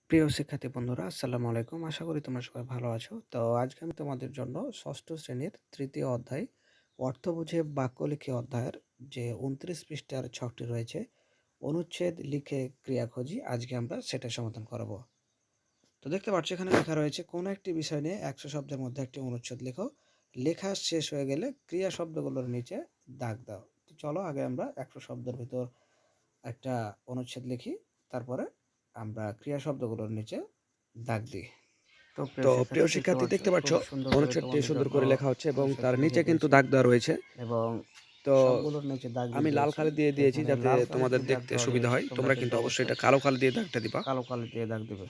প্রিয় শিক্ষার্থী বন্ধুরা, আসসালামু আলাইকুম। আশা করি তোমরা সবাই ভালো আছো। তো আজকে আমি তোমাদের জন্য ষষ্ঠ শ্রেণীর তৃতীয় অধ্যায় অর্থ বুঝে বাক্য লিখে অধ্যায়ের যে ২৯ পৃষ্ঠার ছকটি রয়েছে, অনুচ্ছেদ লিখে ক্রিয়া খুঁজি, আজকে আমরা সেটা সমাধান করব। তো দেখতে পাচ্ছ এখানে লেখা রয়েছে, কোনো একটি বিষয় নিয়ে ১০০ শব্দের মধ্যে একটি অনুচ্ছেদ লেখো। লেখা শেষ হয়ে গেলে ক্রিয়া শব্দগুলোর নিচে দাগ দাও। তো চলো আগে আমরা ১০০ শব্দের ভিতর একটা অনুচ্ছেদ লিখি, তারপরে আমরা ক্রিয়া শব্দগুলোর নিচে দাগ দিই। তো তো প্রিয় প্রিয় শিক্ষার্থী দেখতে পাচ্ছ খুব সুন্দর করে অনুচ্ছেদটি তোমাদের সুন্দর জন্য করে লেখা হচ্ছে এবং তার অনুচ্ছেদটি নিচে লিখে কিন্তু দিয়েছি দাগ দেওয়া রয়েছে। এবং তো সবগুলোর নিচে দাগ আমি দিয়ে লাল দিয়েছি। কালি দিয়ে তো দিয়েছি এখানে যাতে লাল কালি তোমাদের দিয়ে দাগ দেখতে দেওয়া সুবিধা রয়েছে, হয়। তোমরা তোমরা কিন্তু কিন্তু অবশ্যই অবশ্যই এটা কালো কালি দিয়ে দাগটা দিবা, কালো কালি দিয়ে দাগ দেবে।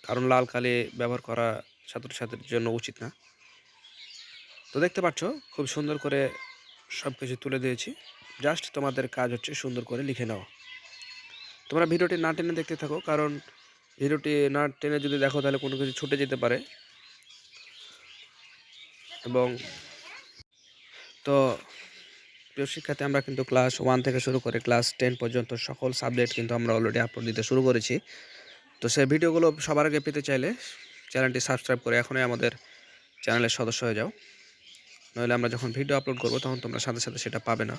কারণ লাল কালি ব্যবহার করা ছাত্রছাত্রীর জন্য উচিত না। তো দেখতে পাচ্ছ খুব সুন্দর করে সব কিছু তুলে দিয়েছি। জাস্ট তোমাদের কাজ হচ্ছে সুন্দর করে লিখে নাও। তোমরা ভিডিওটি না টেনে দেখতে থাকো, কারণ ভিডিওটি না টেনে যদি দেখো তাহলে কোনো কিছু ছুটে যেতে পারে। এবং তো প্রিয় শিক্ষার্থী, আমরা কিন্তু ক্লাস 1 থেকে শুরু করে ক্লাস 10 পর্যন্ত সকল সাবজেক্ট কিন্তু আমরা অলরেডি আপলোড দিতে শুরু করেছি। তো সেই ভিডিওগুলো সবার আগে পেতে চাইলে চ্যানেলটি সাবস্ক্রাইব করে এখনই আমাদের চ্যানেলের সদস্য হয়ে যাও। নইলে আমরা যখন ভিডিও আপলোড করব তখন তোমরা সাথে সাথে সেটা পাবে না।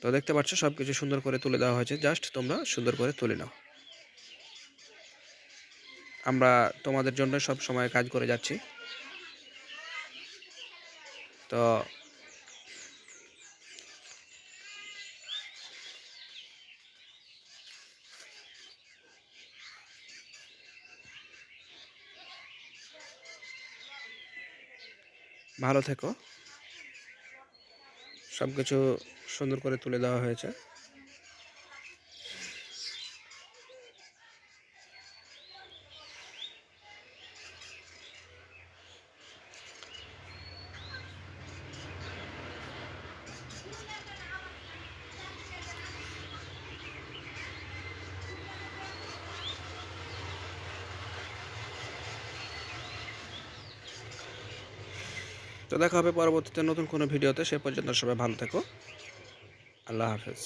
তো দেখতে পাচ্ছ সব কিছু সুন্দর করে তুলে দেওয়া হয়েছে, জাস্ট তোমরা সুন্দর করে তুলে নাও। আমরা তোমাদের জন্য সব সময় কাজ করে যাচ্ছি। তো ভালো থেকো। সব কিছু সুন্দর করে তুলে দেওয়া হয়েছে। তো দেখা হবে পরবর্তীতে নতুন কোনো ভিডিওতে। সে পর্যন্ত সবাই ভালো থেকো। আল্লাহ হাফেজ।